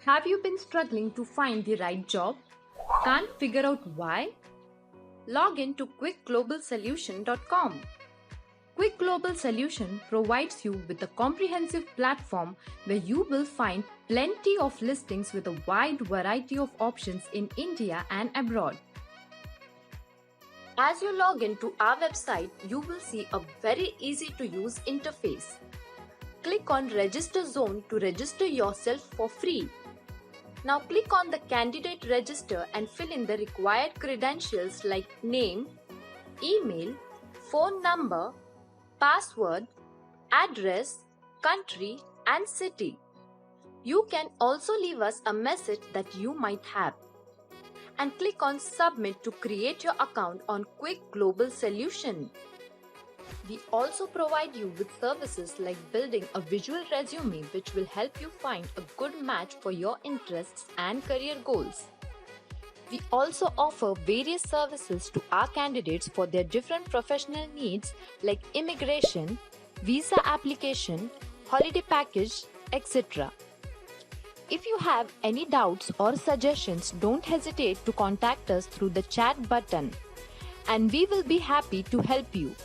Have you been struggling to find the right job? Can't figure out why? Log in to quickglobalsolution.com. Quick Global Solution provides you with a comprehensive platform where you will find plenty of listings with a wide variety of options in India and abroad. As you log into our website, you will see a very easy to use interface. Click on Register Zone to register yourself for free. Now click on the Candidate Register and fill in the required credentials like name, email, phone number, password, address, country and city. You can also leave us a message that you might have. And click on Submit to create your account on Quick Global Solution. We also provide you with services like building a visual resume which will help you find a good match for your interests and career goals. We also offer various services to our candidates for their different professional needs like immigration, visa application, holiday package, etc. If you have any doubts or suggestions, don't hesitate to contact us through the chat button, and we will be happy to help you.